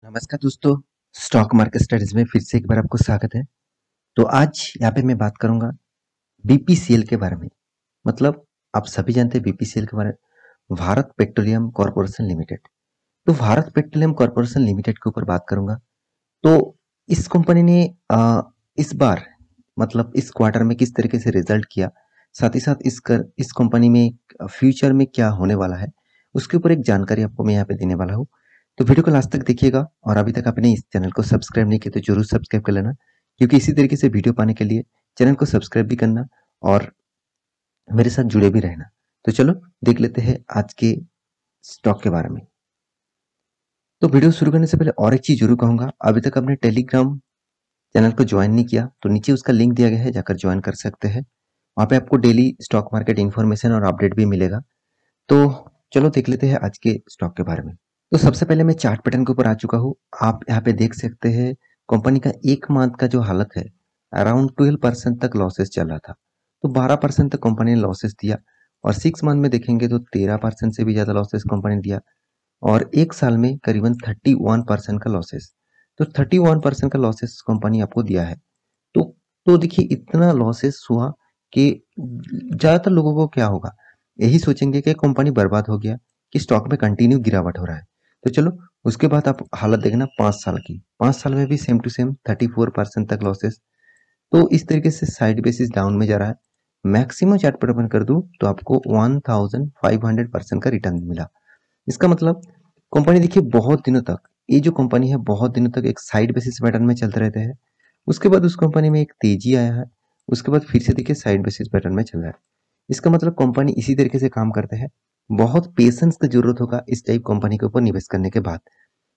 नमस्कार दोस्तों, stock market studies में फिर से एक बार आपको स्वागत है। तो आज यहाँ पे मैं बात करूंगा बीपीसीएल के बारे में। मतलब आप सभी जानते हैं बीपीसीएल के बारे में, भारत पेट्रोलियम कॉर्पोरेशन लिमिटेड। तो भारत पेट्रोलियम कॉर्पोरेशन लिमिटेड के ऊपर बात करूंगा। तो इस कंपनी ने इस बार मतलब इस क्वार्टर में किस तरीके से रिजल्ट किया, साथ ही साथ इस कंपनी में फ्यूचर में क्या होने वाला है, उसके ऊपर एक जानकारी आपको मैं यहाँ पे देने वाला हूँ। तो वीडियो को लास्ट तक देखिएगा और अभी तक आपने इस चैनल को सब्सक्राइब नहीं किया तो जरूर सब्सक्राइब कर लेना, क्योंकि इसी तरीके से वीडियो पाने के लिए चैनल को सब्सक्राइब भी करना और मेरे साथ जुड़े भी रहना। तो चलो देख लेते हैं आज के स्टॉक के बारे में। तो वीडियो शुरू करने से पहले और एक चीज जरूर कहूंगा, अभी तक आपने टेलीग्राम चैनल को ज्वाइन नहीं किया तो नीचे उसका लिंक दिया गया है, जाकर ज्वाइन कर सकते हैं। वहाँ पे आपको डेली स्टॉक मार्केट इन्फॉर्मेशन और अपडेट भी मिलेगा। तो चलो देख लेते हैं आज के स्टॉक के बारे में। तो सबसे पहले मैं चार्ट पैटर्न के ऊपर आ चुका हूँ। आप यहाँ पे देख सकते हैं कंपनी का एक मंथ का जो हालत है, अराउंड 12% तक लॉसेस चल रहा था। तो 12% तक कंपनी ने लॉसेस दिया और 6 मंथ में देखेंगे तो 13% से भी ज्यादा लॉसेस कंपनी ने दिया और एक साल में करीबन 31% का लॉसेस। तो 31% का लॉसेस कंपनी आपको दिया है। तो तो देखिए इतना लॉसेस हुआ कि ज्यादातर लोगों को क्या होगा, यही सोचेंगे कि कंपनी बर्बाद हो गया, कि स्टॉक में कंटिन्यू गिरावट हो रहा है। तो चलो उसके बाद आप हालत देखना 5 साल की, 5 साल में भी सेम टू सेम 34% तक लॉसेस। तो इस तरीके से साइड बेसिस डाउन में जा रहा है। मैक्सिमम चार्ट पर ओपन कर दूं तो आपको 1500% का रिटर्न मिला। इसका मतलब कंपनी देखिए बहुत दिनों तक, ये जो कंपनी है बहुत दिनों तक एक साइड बेसिस पैटर्न में चलते रहते हैं। उसके बाद उस कंपनी में एक तेजी आया है, उसके बाद फिर से देखिए साइड बेसिस पैटर्न में चल रहा है। इसका मतलब कंपनी इसी तरीके से काम करते हैं। बहुत पेशेंस की जरूरत होगा इस टाइप कंपनी के ऊपर निवेश करने के बाद,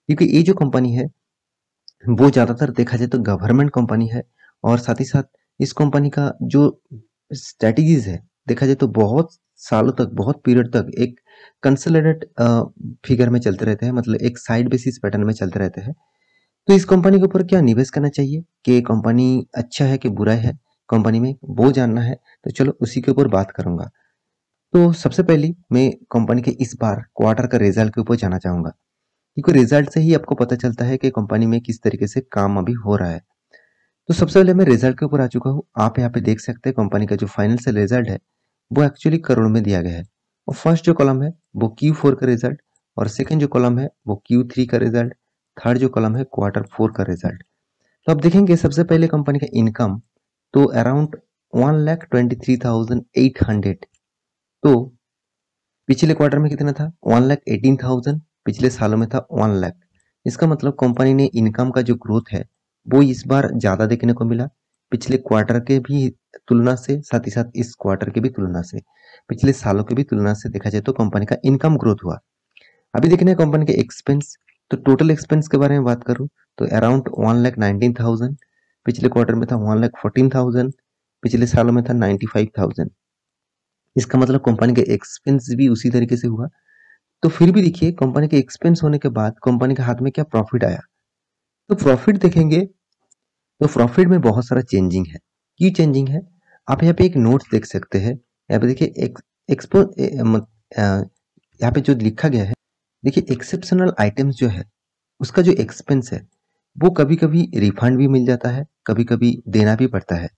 क्योंकि ये जो कंपनी है वो ज्यादातर देखा जाए तो गवर्नमेंट कंपनी है और साथ ही साथ इस कंपनी का जो स्ट्रेटजीज है देखा जाए तो बहुत सालों तक, बहुत पीरियड तक एक कंसोलिडेट फिगर में चलते रहते हैं, मतलब एक साइड बेसिस पैटर्न में चलते रहते हैं। तो इस कंपनी के ऊपर क्या निवेश करना चाहिए, कि कंपनी अच्छा है कि बुरा है, कंपनी में वो जानना है। तो चलो उसी के ऊपर बात करूंगा। तो सबसे पहले मैं कंपनी के इस बार क्वार्टर का रिजल्ट के ऊपर जाना चाहूंगा, क्योंकि रिजल्ट से ही आपको पता चलता है कि कंपनी में किस तरीके से काम अभी हो रहा है। तो सबसे पहले मैं रिजल्ट के ऊपर आ चुका हूँ। आप यहाँ पे देख सकते हैं कंपनी का जो फाइनेंशियल रिजल्ट है वो एक्चुअली करोड़ में दिया गया है। और फर्स्ट जो कॉलम है वो Q4 का रिजल्ट, और सेकंड जो कॉलम है वो Q3 का रिजल्ट, थर्ड जो कॉलम है Q4 का रिजल्ट। तो आप देखेंगे सबसे पहले कंपनी का इनकम तो अराउंड 1,23,800। तो पिछले क्वार्टर में कितना था, 1,18,000। पिछले सालों में था 1 लाख। इसका मतलब कंपनी ने इनकम का जो ग्रोथ है वो इस बार ज्यादा देखने को मिला, पिछले क्वार्टर के भी तुलना से, साथ ही साथ इस क्वार्टर के भी तुलना से, पिछले सालों के भी तुलना से देखा जाए तो कंपनी का इनकम ग्रोथ हुआ। अभी देखने हैं कंपनी के एक्सपेंस। तो टोटल एक्सपेंस के बारे में बात करूं तो अराउंड 1,19,000। पिछले क्वार्टर में था 1,14,000। पिछले सालों में था 95,000। इसका मतलब कंपनी के एक्सपेंस भी उसी तरीके से हुआ। तो फिर भी देखिए कंपनी के एक्सपेंस होने के बाद कंपनी के हाथ में क्या प्रॉफिट आया। तो प्रॉफिट देखेंगे तो प्रॉफिट में बहुत सारा चेंजिंग है। की चेंजिंग है, आप यहाँ पे एक नोट्स देख सकते हैं। यहाँ पे देखिए एक्सपो यहाँ पे जो लिखा गया है, देखिए एक्सेप्शनल आइटम्स जो है उसका जो एक्सपेंस है वो कभी कभी रिफंड भी मिल जाता है, कभी कभी देना भी पड़ता है।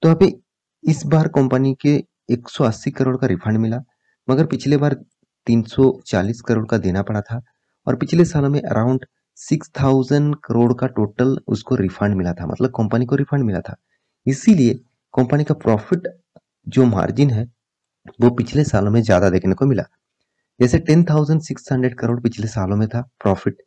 तो अभी इस बार कंपनी के 180 करोड़ का रिफंड मिला, मगर पिछले बार 340 करोड़ का देना पड़ा था। और पिछले सालों में अराउंड 6,000 करोड़ का टोटल उसको रिफंड मिला था, मतलब कंपनी को रिफंड मिला था। इसीलिए कंपनी का प्रॉफिट जो मार्जिन है वो पिछले सालों में ज्यादा देखने को मिला। जैसे 10,600 करोड़ पिछले सालों में था प्रॉफिट,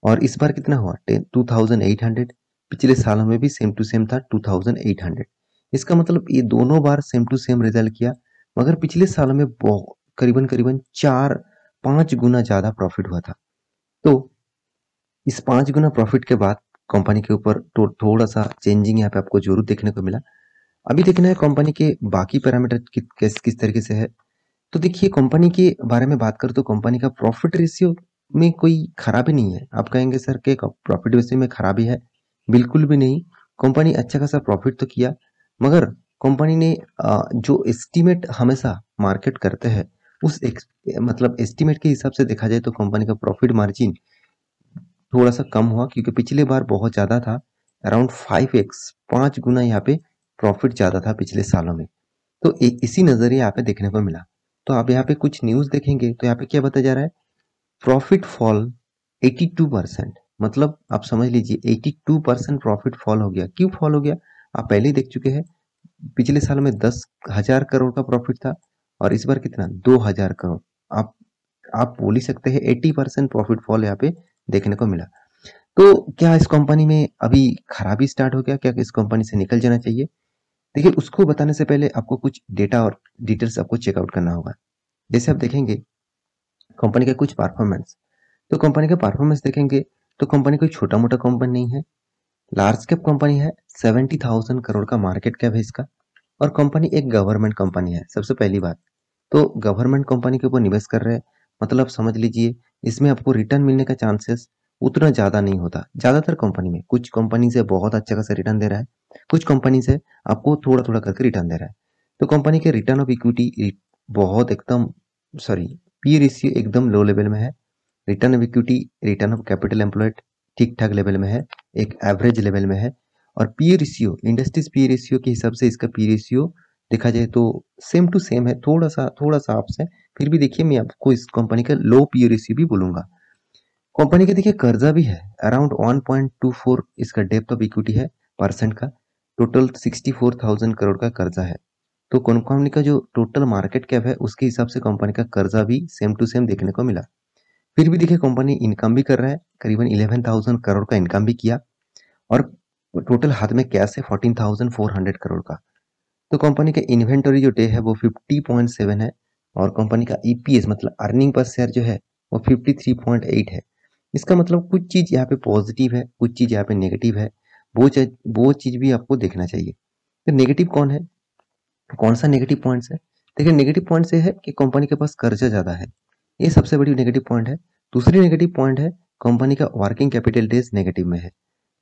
और इस बार कितना हुआ 2,800। पिछले सालों में भी सेम टू सेम था 2,800। इसका मतलब ये दोनों बार सेम टू सेम रिजल्ट किया, मगर पिछले सालों में करीबन करीबन 4-5 गुना ज्यादा प्रॉफिट हुआ था। तो इस 5 गुना प्रॉफिट के बाद कंपनी के ऊपर तो थोड़ा सा चेंजिंग यहाँ पे आपको जरूर देखने को मिला। अभी देखना है कंपनी के बाकी पैरामीटर किस तरीके से है। तो देखिए कंपनी के बारे में बात करें तो कंपनी का प्रॉफिट रेशियो में कोई खराबी नहीं है। आप कहेंगे सर के प्रॉफिट रेशियो में खराबी है, बिल्कुल भी नहीं। कंपनी अच्छा खासा प्रॉफिट तो किया, मगर कंपनी ने जो एस्टीमेट हमेशा मार्केट करते हैं उस मतलब एस्टीमेट के हिसाब से देखा जाए तो कंपनी का प्रॉफिट मार्जिन थोड़ा सा कम हुआ क्योंकि पिछले बार बहुत ज़्यादा था, अराउंड 5x 5 गुना यहाँ पे प्रॉफिट ज़्यादा था पिछले सालों में। तो इसी नज़रिए यहाँ पे देखने को मिला। तो आप यहाँ पे कुछ न्यूज़ देखेंगे तो यहाँ पे क्या बताया जा रहा है, प्रॉफिट फॉल 82%। मतलब आप समझ लीजिए 82% प्रॉफिट फॉल हो गया। क्यों फॉल हो गया, आप पहले ही देख चुके हैं। पिछले साल में 10,000 करोड़ का प्रॉफिट था और इस बार कितना, 2,000 करोड़। आप आप बोल ही सकते हैं 80% प्रॉफिट फॉल यहाँ पे देखने को मिला। तो क्या इस कंपनी में अभी खराबी स्टार्ट हो गया, क्या इस कंपनी से निकल जाना चाहिए? देखिए, उसको बताने से पहले आपको कुछ डेटा और डिटेल्स आपको चेकआउट करना होगा। जैसे आप देखेंगे कंपनी का कुछ परफॉर्मेंस, तो कंपनी का परफॉर्मेंस देखेंगे तो कंपनी कोई छोटा मोटा कंपनी नहीं है, लार्ज कैप कंपनी है। 70,000 करोड़ का मार्केट कैप है इसका। और कंपनी एक गवर्नमेंट कंपनी है। सबसे पहली बात तो गवर्नमेंट कंपनी के ऊपर निवेश कर रहे हैं, मतलब समझ लीजिए इसमें आपको रिटर्न मिलने का चांसेस उतना ज़्यादा नहीं होता। ज़्यादातर कंपनी में, कुछ कंपनी से बहुत अच्छा खासा रिटर्न दे रहा है, कुछ कंपनी से आपको थोड़ा थोड़ा करके रिटर्न दे रहा है। तो कंपनी के रिटर्न ऑफ इक्विटी बहुत एकदम, सॉरी, पी रेशियो एकदम लो लेवल में है। Return of equity, return of capital employed ठीक ठाक लेवल में है, एक एवरेज लेवल में है। और P ratio, industries P ratio के हिसाब से इसका पी रेशियो देखा जाए तो सेम टू सेम है, थोड़ा सा आपसे। फिर भी देखिए मैं आपको इस कंपनी का लो पी रेशियो भी बोलूंगा। कंपनी के देखिए कर्जा भी है, अराउंड 1.24 इसका डेप्थ ऑफ इक्विटी है परसेंट का। टोटल 64,000 करोड़ का कर्जा है। तो कंपनी का जो टोटल मार्केट कैप है उसके हिसाब से कंपनी का कर्जा भी सेम टू सेम देखने को मिला। फिर भी देखिए कंपनी इनकम भी कर रहा है, करीबन 11,000 करोड़ का इनकम भी किया। और टोटल हाथ में कैश है 14,400 करोड़ का। तो कंपनी का इन्वेंटरी जो डे है वो 50.7 है। और कंपनी का ईपीएस मतलब अर्निंग पर शेयर जो है वो 53.8 है। इसका मतलब कुछ चीज यहाँ पे पॉजिटिव है, कुछ चीज यहाँ पे नेगेटिव है। वो चीज भी आपको देखना चाहिए। तो नेगेटिव कौन सा नेगेटिव पॉइंट्स है? देखिए नेगेटिव पॉइंट से है कि कंपनी के पास कर्जा ज्यादा है, ये सबसे बड़ी नेगेटिव पॉइंट है। दूसरी नेगेटिव पॉइंट है कंपनी का वर्किंग कैपिटल डेज नेगेटिव में है।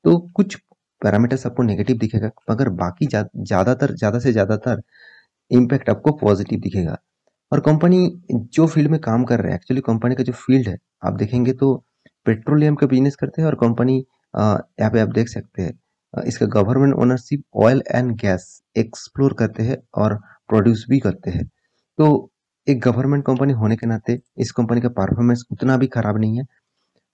तो कुछ पैरामीटर्स आपको नेगेटिव दिखेगा, मगर बाकी ज्यादातर ज्यादा से ज्यादातर इम्पैक्ट आपको पॉजिटिव दिखेगा। और कंपनी जो फील्ड में काम कर रहा है, एक्चुअली कंपनी का जो फील्ड है आप देखेंगे तो पेट्रोलियम का बिजनेस करते हैं। और कंपनी यहाँ पे आप देख सकते हैं इसका government ownership oil and gas explore करते हैं और प्रोड्यूस भी करते हैं। तो एक गवर्नमेंट कंपनी होने के नाते इस कंपनी का परफॉर्मेंस उतना भी खराब नहीं है।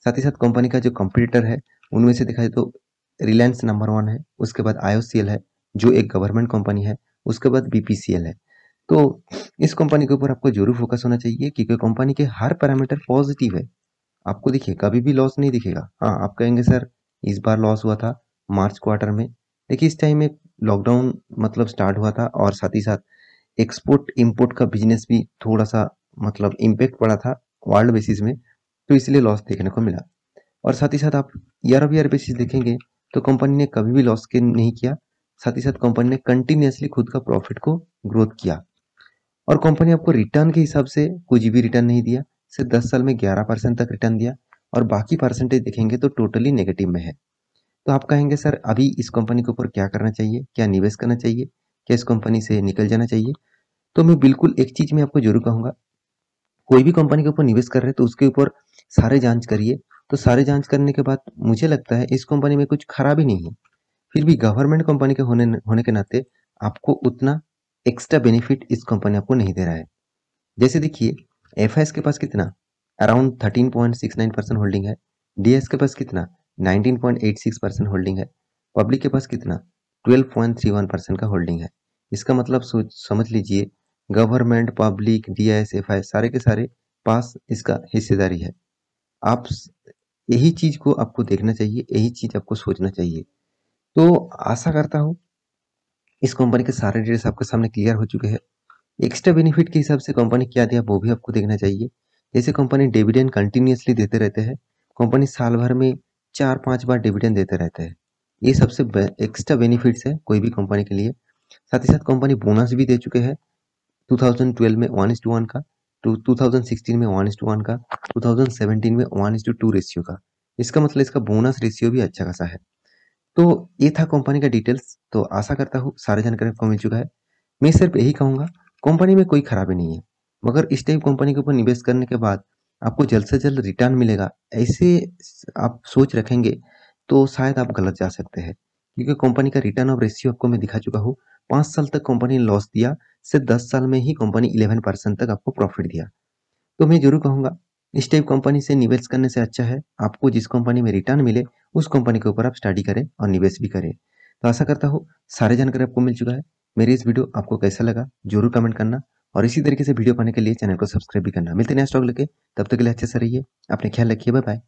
साथ ही साथ कंपनी का जो कंपटीटर है उनमें से देखा जाए तो रिलायंस नंबर 1 है, उसके बाद आईओसीएल है जो एक गवर्नमेंट कंपनी है, उसके बाद बीपीसीएल है। तो इस कंपनी के ऊपर आपको जरूर फोकस होना चाहिए क्योंकि कंपनी के हर पैरामीटर पॉजिटिव है। आपको देखिए कभी भी लॉस नहीं दिखेगा। हाँ, आप कहेंगे सर इस बार लॉस हुआ था मार्च क्वार्टर में। देखिए इस टाइम में लॉकडाउन मतलब स्टार्ट हुआ था और साथ ही साथ एक्सपोर्ट इंपोर्ट का बिजनेस भी थोड़ा सा मतलब इम्पेक्ट पड़ा था वर्ल्ड बेसिस में, तो इसलिए लॉस देखने को मिला। और साथ ही साथ आप ईयर ऑफ ईयर बेसिस देखेंगे तो कंपनी ने कभी भी लॉस के नहीं किया। साथ ही साथ कंपनी ने कंटिन्यूसली खुद का प्रॉफिट को ग्रोथ किया। और कंपनी आपको रिटर्न के हिसाब से कुछ भी रिटर्न नहीं दिया, सिर्फ 10 साल में 11% तक रिटर्न दिया। और बाकी परसेंटेज देखेंगे तो टोटली नेगेटिव में है। तो आप कहेंगे सर अभी इस कंपनी के ऊपर क्या करना चाहिए, क्या निवेश करना चाहिए, क्या इस कंपनी से निकल जाना चाहिए? तो मैं बिल्कुल एक चीज मैं आपको जरूर कहूंगा, कोई भी कंपनी के ऊपर निवेश कर रहे हैं तो उसके ऊपर सारे जांच करिए। तो सारे जांच करने के बाद मुझे लगता है इस कंपनी में कुछ खराबी नहीं है। फिर भी गवर्नमेंट कंपनी के होने के नाते आपको उतना एक्स्ट्रा बेनिफिट इस कंपनी आपको नहीं दे रहा है। जैसे देखिए एफआईएस के पास कितना, अराउंड 13.69% होल्डिंग है। डीएस के पास कितना, 19.86% होल्डिंग है। पब्लिक के पास कितना, 12.31% का होल्डिंग है। इसका मतलब सोच समझ लीजिए गवर्नमेंट, पब्लिक, डीएस, एफआई सारे के सारे पास इसका हिस्सेदारी है। आप यही चीज को आपको देखना चाहिए, यही चीज आपको सोचना चाहिए। तो आशा करता हूँ इस कंपनी के सारे डिटेल्स आपके सामने क्लियर हो चुके हैं। एक्स्ट्रा बेनिफिट के हिसाब से कंपनी क्या दिया वो भी आपको देखना चाहिए। जैसे कंपनी डिविडेंड कंटिन्यूअसली देते रहते हैं, कंपनी साल भर में 4-5 बार डिविडेंड देते रहते हैं। ये सबसे एक्स्ट्रा बेनिफिट्स है कोई भी कंपनी के लिए। साथ ही साथ कंपनी बोनस भी दे चुके हैं 2012 में 1:1 का, 2016 में 1:1 का, 2017 में 1:2 रेशियो का। इसका मतलब इसका बोनस रेशियो भी अच्छा खासा है। तो ये था कंपनी का डिटेल्स। तो आशा करता हूँ सारी जानकारी आपको मिल चुका है। मैं सिर्फ यही कहूंगा कंपनी में कोई खराबी नहीं है, मगर इस टाइप कंपनी के ऊपर निवेश करने के बाद आपको जल्द से जल्द रिटर्न मिलेगा, ऐसे आप सोच रखेंगे तो शायद आप गलत जा सकते हैं, क्योंकि कंपनी का रिटर्न ऑफ रेशियो आपको मैं दिखा चुका हूँ। 5 साल तक कंपनी ने लॉस दिया, सिर्फ 10 साल में ही कंपनी 11% तक आपको प्रॉफिट दिया। तो मैं जरूर कहूँगा इस टाइप कंपनी से निवेश करने से अच्छा है आपको जिस कंपनी में रिटर्न मिले उस कंपनी के ऊपर आप स्टडी करें और निवेश भी करें। तो आशा करता हूँ सारे जानकारी आपको मिल चुका है। मेरी इस वीडियो आपको कैसा लगा जरूर कमेंट करना, और इसी तरीके से वीडियो पाने के लिए चैनल को सब्सक्राइब भी करना। मिलते हैं नेक्स्ट व्लॉग लेके, तब तक के लिए अच्छे से रहिए, अपने ख्याल रखिए, बाय बाय।